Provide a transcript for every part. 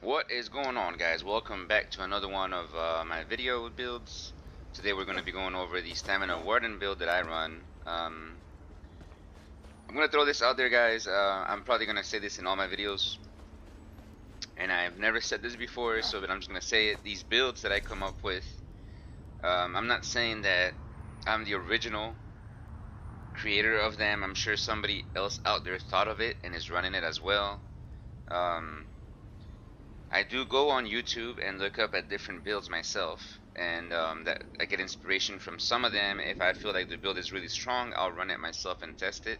What is going on, guys? Welcome back to another one of my video builds. Today we're going to be going over the stamina warden build that I run. I'm going to throw this out there, guys. I'm probably going to say this in all my videos, and I've never said this before, but I'm just going to say it. These builds that I come up with, I'm not saying that I'm the original creator of them. I'm sure somebody else out there thought of it and is running it as well. I do go on YouTube and look up at different builds myself, and that I get inspiration from some of them. If I feel like the build is really strong, I'll run it myself and test it.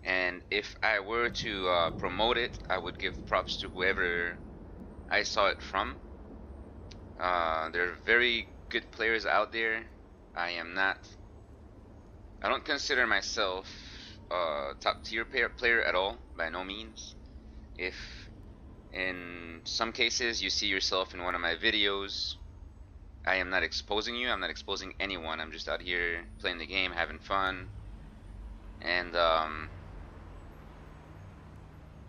And if I were to promote it, I would give props to whoever I saw it from. There are very good players out there. I don't consider myself a top tier player at all, by no means. If in some cases you see yourself in one of my videos, I am not exposing you, I'm not exposing anyone, I'm just out here playing the game, having fun. And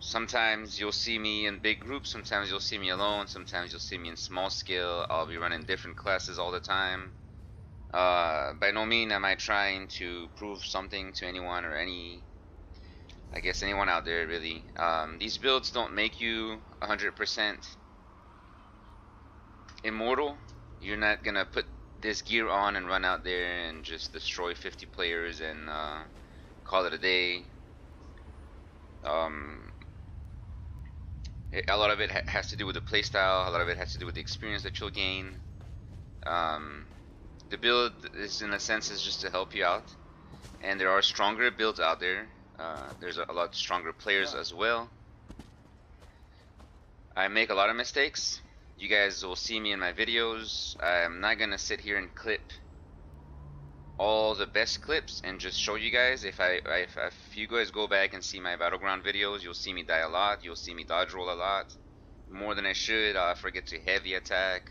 sometimes you'll see me in big groups, sometimes you'll see me alone, sometimes you'll see me in small scale. I'll be running different classes all the time. By no means am I trying to prove something to anyone or I guess anyone out there, really. These builds don't make you 100% immortal. You're not gonna put this gear on and run out there and just destroy 50 players and call it a day. A lot of it has to do with the playstyle. A lot of it has to do with the experience that you'll gain. The build is, in a sense, is just to help you out, and there are stronger builds out there. There's a lot stronger players as well. I make a lot of mistakes. You guys will see me in my videos. I'm not gonna sit here and clip all the best clips and just show you guys. If you guys go back and see my battleground videos, you'll see me die a lot. You'll see me dodge roll a lot, more than I should. I forget to heavy attack.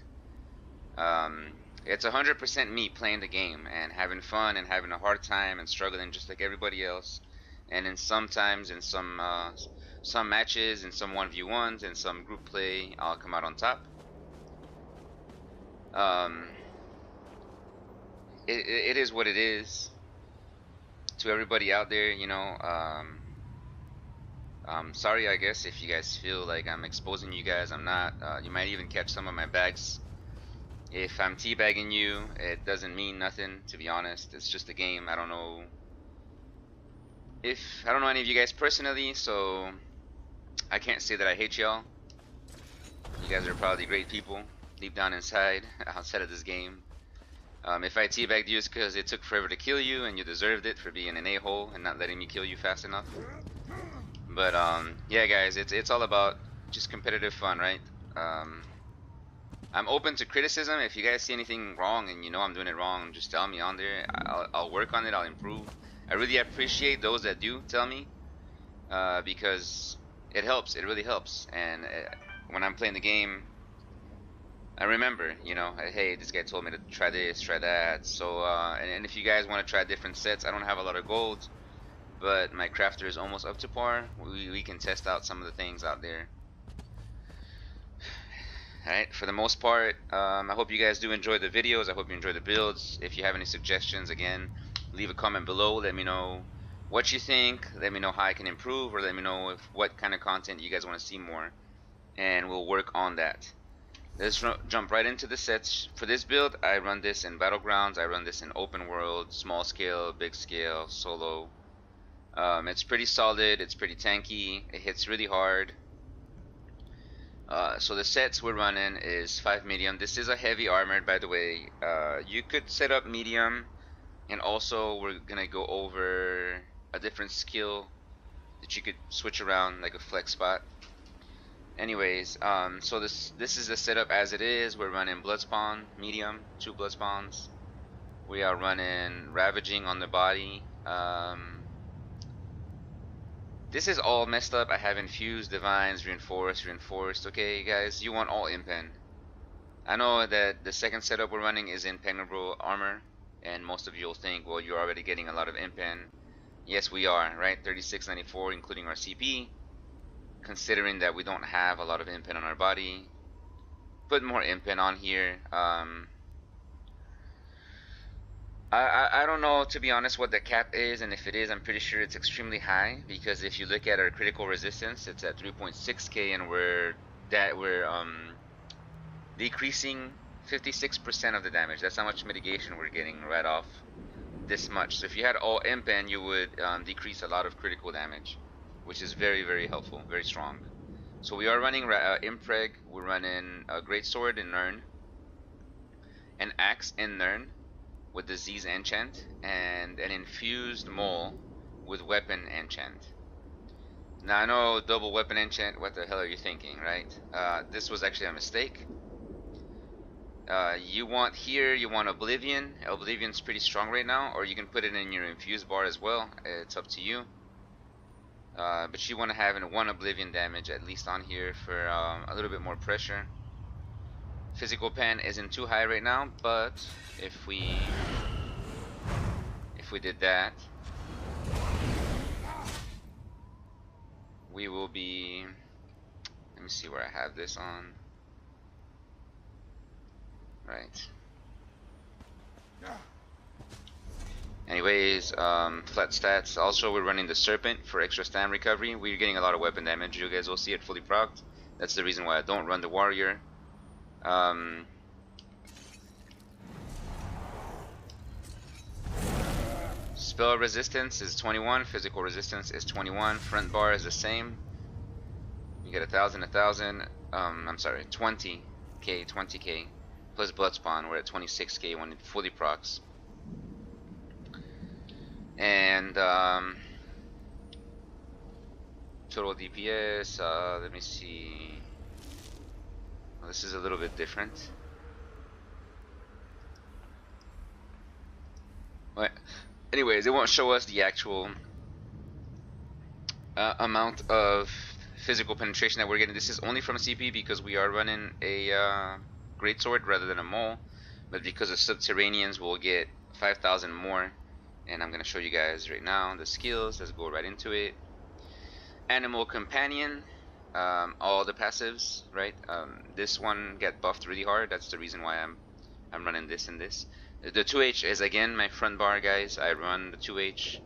It's 100% me playing the game and having fun and having a hard time and struggling just like everybody else. And in sometimes in some matches, in some 1v1s, in some group play, I'll come out on top. It is what it is. To everybody out there, you know, I'm sorry, I guess, if you guys feel like I'm exposing you guys. I'm not. You might even catch some of my bags. If I'm teabagging you, it doesn't mean nothing, to be honest. It's just a game. I don't know any of you guys personally, so I can't say that I hate y'all. You guys are probably great people deep down inside, outside of this game. If I teabagged you, it's because it took forever to kill you and you deserved it for being an a-hole and not letting me kill you fast enough. But yeah, guys, it's all about just competitive fun, right? I'm open to criticism. If you guys see anything wrong and you know I'm doing it wrong, just tell me on there. I'll work on it, I'll improve. I really appreciate those that do tell me, because it helps, it really helps. And when I'm playing the game, I remember, you know, hey, this guy told me to try this, try that. So, and if you guys want to try different sets, I don't have a lot of gold, but my crafter is almost up to par. We can test out some of the things out there. Alright, for the most part, I hope you guys do enjoy the videos. I hope you enjoy the builds. If you have any suggestions, again, leave a comment below. Let me know what you think. Let me know how I can improve, or let me know what kind of content you guys want to see more, and we'll work on that. Let's jump right into the sets. For this build, I run this in Battlegrounds. I run this in open world, small scale, big scale, solo. It's pretty solid. It's pretty tanky. It hits really hard. So the sets we're running is 5 medium. This is a heavy armored, by the way. You could set up medium, and also we're gonna go over a different skill that you could switch around, like a flex spot. Anyways, so this is the setup as it is. We're running Bloodspawn medium, 2 Bloodspawns. We are running Ravaging on the body. This is all messed up. I have infused, divines, reinforced. Okay, guys, you want all impen. I know that the second setup we're running is impenetrable armor, and most of you will think, well, you're already getting a lot of impen. Yes, we are, right? 3694, including our CP. considering that we don't have a lot of impen on our body. Put more impen on here. I don't know, to be honest, what the cap is, and if it is, I'm pretty sure it's extremely high, because if you look at our critical resistance, it's at 3.6k, and we're decreasing 56% of the damage. That's how much mitigation we're getting right off this much. So if you had all impen, you would decrease a lot of critical damage, which is very, very helpful, very strong. So we are running impreg, we're running a greatsword in Nern, an axe in Nern with disease enchant, and an infused mole with weapon enchant. Now I know double weapon enchant, what the hell are you thinking, right? This was actually a mistake. You want here, you want Oblivion. Oblivion's pretty strong right now, or you can put it in your infused bar as well. It's up to you. But you want to have one Oblivion damage at least on here for a little bit more pressure. Physical pen isn't too high right now, but if we did that, we will be. Let me see where I have this on. Right. Anyways, flat stats. Also, we're running the Serpent for extra stam recovery. We're getting a lot of weapon damage. You guys will see it fully procced. That's the reason why I don't run the Warrior. Spell resistance is 21. Physical resistance is 21. Front bar is the same. You get 1,000. I'm sorry, 20k. Plus blood spawn. We're at 26k when it fully procs. And total DPS, let me see. Well, this is a little bit different. But anyways, it won't show us the actual amount of physical penetration that we're getting. This is only from CP because we are running a greatsword rather than a mole. But because of subterraneans, we'll get 5,000 more. And I'm going to show you guys right now the skills. Let's go right into it. Animal Companion, all the passives, right? This one get buffed really hard. That's the reason why I'm running this and this. The 2H is again my front bar, guys. I run the 2H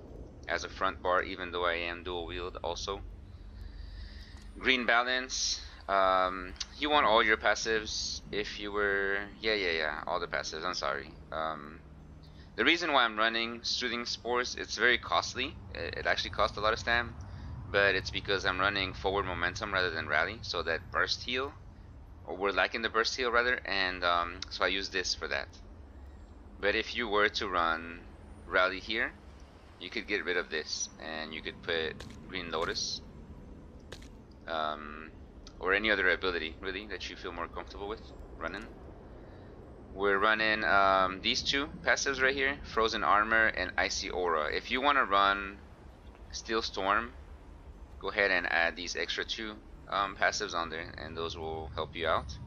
as a front bar, even though I am dual wield also. Green Balance. You want all your passives if you were... Yeah, all the passives. I'm sorry. The reason why I'm running Soothing Spores, it's very costly. It actually costs a lot of stam, but it's because I'm running forward momentum rather than rally, so that burst heal, or we're lacking the burst heal rather, and so I use this for that. But if you were to run rally here, you could get rid of this, and you could put Green Lotus, or any other ability really that you feel more comfortable with running. We're running these two passives right here, Frozen Armor and Icy Aura. If you want to run Steel Storm, go ahead and add these extra two passives on there, and those will help you out.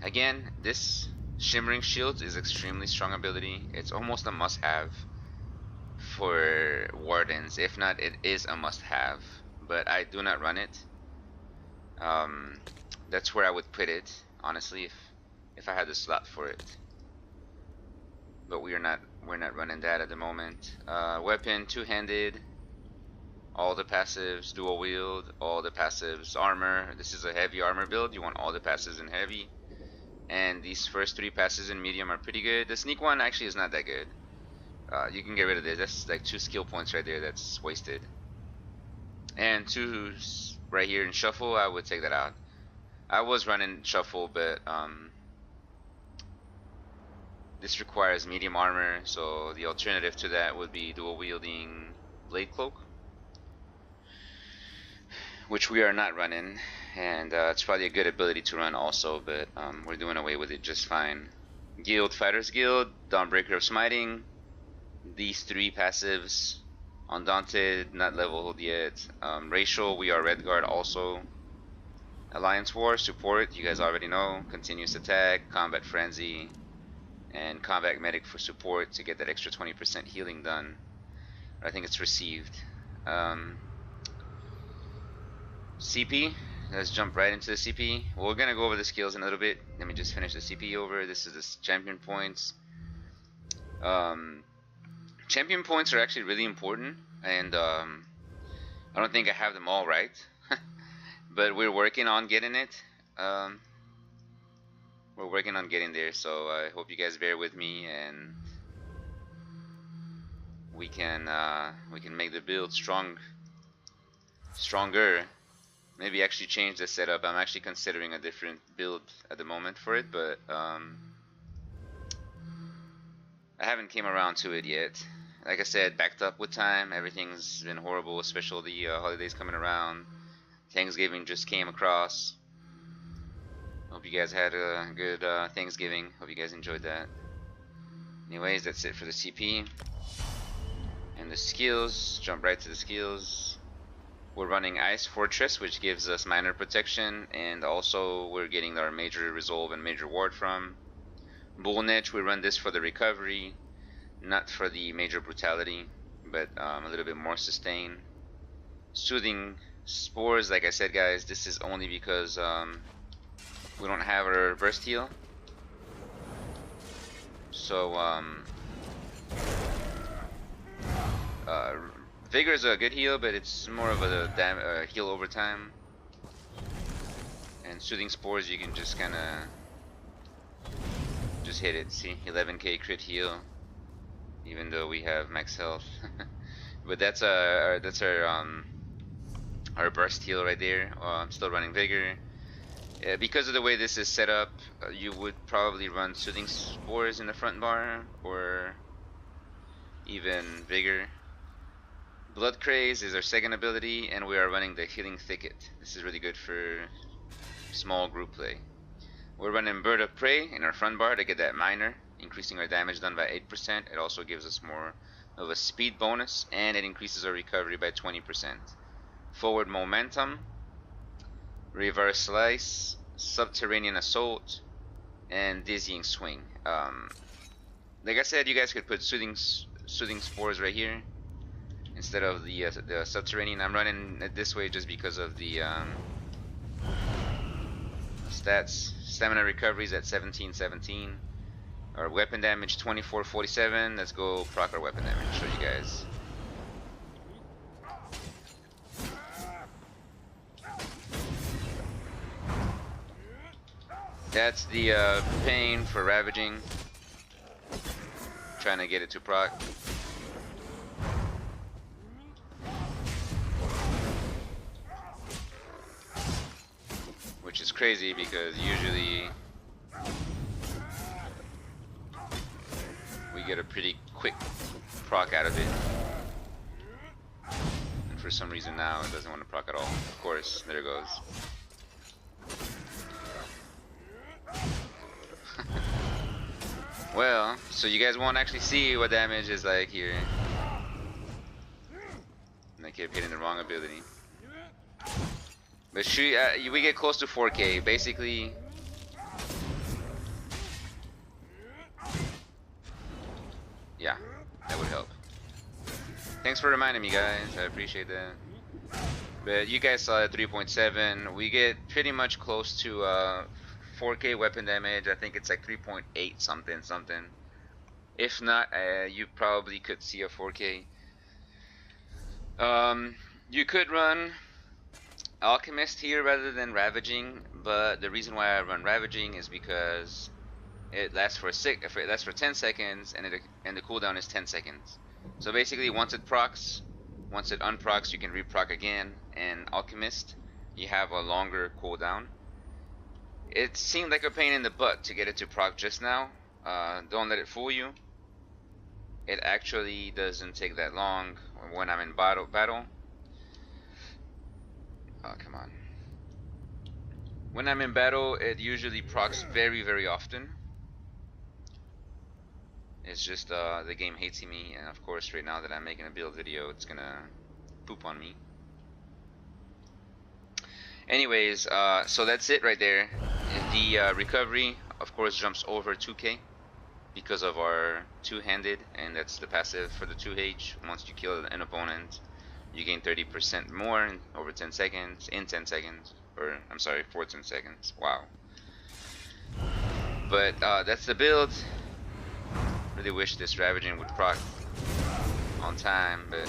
Again, this Shimmering Shields is extremely strong ability. It's almost a must-have for Wardens. If not, it is a must-have, but I do not run it. That's where I would put it, honestly, if I had the slot for it. But we're not running that at the moment. Weapon, two-handed, all the passives, dual wield, all the passives, armor. This is a heavy armor build. You want all the passives in heavy. And these first three passes in medium are pretty good. The sneak one actually is not that good. You can get rid of this. That's like 2 skill points right there. That's wasted. And 2 right here in shuffle, I would take that out. I was running shuffle, but this requires medium armor, so the alternative to that would be dual wielding Blade Cloak, which we are not running, and it's probably a good ability to run also, but we're doing away with it just fine. Guild, Fighters Guild, Dawnbreaker of Smiting, these 3 passives. Undaunted, not leveled yet. Racial, we are Redguard also. Alliance War, support, you guys already know. Continuous Attack, Combat Frenzy, and Combat Medic for support to get that extra 20% healing done. I think it's received. CP. Let's jump right into the CP. Well, we're gonna go over the skills in a little bit. Let me just finish the CP over. This is the champion points. Champion points are actually really important, and I don't think I have them all right, but we're working on getting it. We're working on getting there, so I hope you guys bear with me, and we can make the build stronger. Maybe actually change the setup. I'm actually considering a different build at the moment for it, but I haven't came around to it yet. Like I said, backed up with time. Everything's been horrible, especially the holidays coming around. Thanksgiving just came across. Hope you guys had a good Thanksgiving. Hope you guys enjoyed that. Anyways, that's it for the CP. And the skills, jump right to the skills. We're running Ice Fortress, which gives us minor protection, and also we're getting our major resolve and major ward from. Bull Niche, we run this for the recovery, not for the major brutality, but a little bit more sustain. Soothing Spores, like I said guys, this is only because we don't have our burst heal. So Vigor is a good heal, but it's more of a heal over time. And Soothing Spores, you can just kind of just hit it. See, 11k crit heal, even though we have max health. But that's our burst heal right there. I'm still running Vigor. Because of the way this is set up, you would probably run Soothing Spores in the front bar, or even Vigor. Blood Craze is our second ability, and we are running the Healing Thicket. This is really good for small group play. We're running Bird of Prey in our front bar to get that minor, increasing our damage done by 8%. It also gives us more of a speed bonus, and it increases our recovery by 20%. Forward Momentum, Reverse Slice, Subterranean Assault, and Dizzying Swing. Like I said, you guys could put Soothing Spores right here instead of the Subterranean. I'm running it this way just because of the stats. Stamina recovery is at 1717. Our weapon damage 2447. Let's go proc our weapon damage. Show you guys. That's the pain for ravaging. Trying to get it to proc. Which is crazy because usually we get a pretty quick proc out of it. And for some reason now it doesn't want to proc at all. Of course, there it goes. Well, so you guys won't actually see what damage is like here. And I kept hitting the wrong ability. But we get close to 4k, basically. Yeah, that would help. Thanks for reminding me, guys. I appreciate that. But you guys saw at 3.7. We get pretty much close to 4k weapon damage. I think it's like 3.8 something. If not, you probably could see a 4k. You could run Alchemist here rather than Ravaging, but the reason why I run Ravaging is because it lasts for 10 seconds, and the cooldown is 10 seconds. So basically, once it unprocs, you can reproc again. And Alchemist, you have a longer cooldown. It seemed like a pain in the butt to get it to proc just now. Don't let it fool you. It actually doesn't take that long when I'm in battle. Oh, come on. When I'm in battle, it usually procs very, very often. It's just the game hates me, and of course right now that I'm making a build video, it's gonna poop on me. Anyways, so that's it right there. The recovery, of course, jumps over 2k because of our two-handed, and that's the passive for the 2H. Once you kill an opponent, you gain 30% more in over 10 seconds, in 10 seconds, or I'm sorry, 14 seconds. Wow. But that's the build. Really wish this ravaging would proc on time, but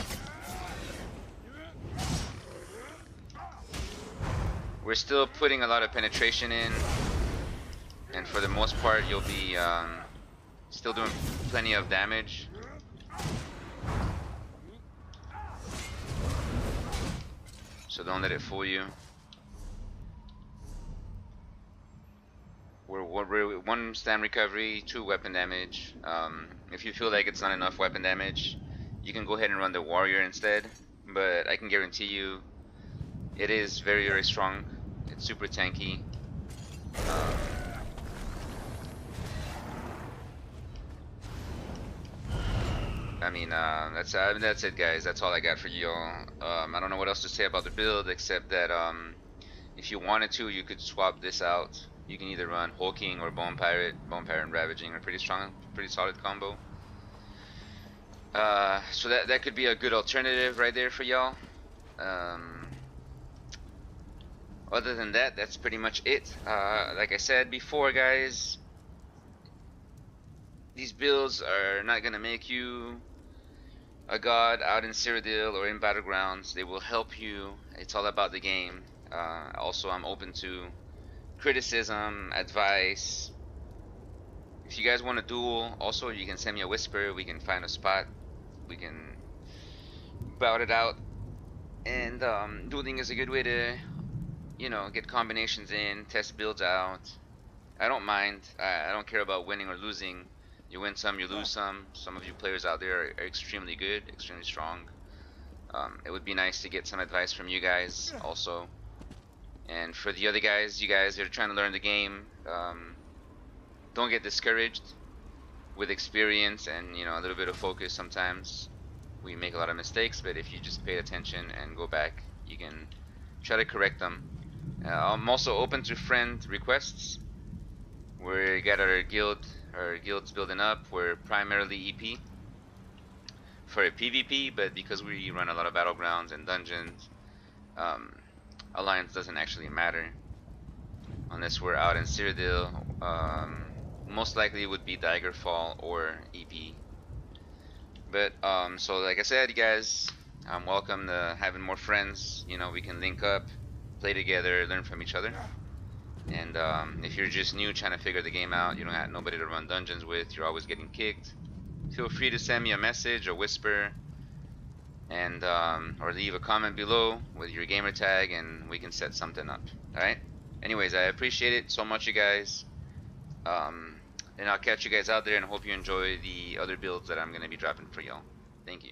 we're still putting a lot of penetration in, and for the most part you'll be still doing plenty of damage. So don't let it fool you. We're 1 stam recovery, 2 weapon damage. If you feel like it's not enough weapon damage, you can go ahead and run the warrior instead. But I can guarantee you, it is very, very strong. It's super tanky. I mean, that's it, guys. That's all I got for y'all. I don't know what else to say about the build except that if you wanted to, you could swap this out. You can either run Hulking or Bone Pirate. Bone Pirate and Ravaging are pretty strong, pretty solid combo. So that could be a good alternative right there for y'all. Other than that, that's pretty much it. Like I said before, guys, these builds are not gonna make you a god out in Cyrodiil or in Battlegrounds. They will help you. It's all about the game. Also, I'm open to criticism, advice. If you guys want to duel, also you can send me a whisper. We can find a spot. We can bout it out. And dueling is a good way to, you know, get combinations in, test builds out. I don't mind. I don't care about winning or losing. You win some, you lose some. Some of you players out there are extremely good, extremely strong. It would be nice to get some advice from you guys also. And for the other guys, you guys that are trying to learn the game, don't get discouraged. With experience and, you know, a little bit of focus, sometimes we make a lot of mistakes, but if you just pay attention and go back, you can try to correct them. I'm also open to friend requests. We got our guild's building up. We're primarily EP for a PvP, but because we run a lot of battlegrounds and dungeons, alliance doesn't actually matter unless we're out in Cyrodiil. Most likely it would be Daggerfall or EP. But so like I said, you guys, I'm welcome to having more friends. You know, we can link up, play together, learn from each other. And if you're just new trying to figure the game out, you don't have nobody to run dungeons with, you're always getting kicked, feel free to send me a message or whisper, and or leave a comment below with your gamer tag, and we can set something up. Alright? Anyways, I appreciate it so much, you guys. And I'll catch you guys out there, and hope you enjoy the other builds that I'm going to be dropping for y'all. Thank you.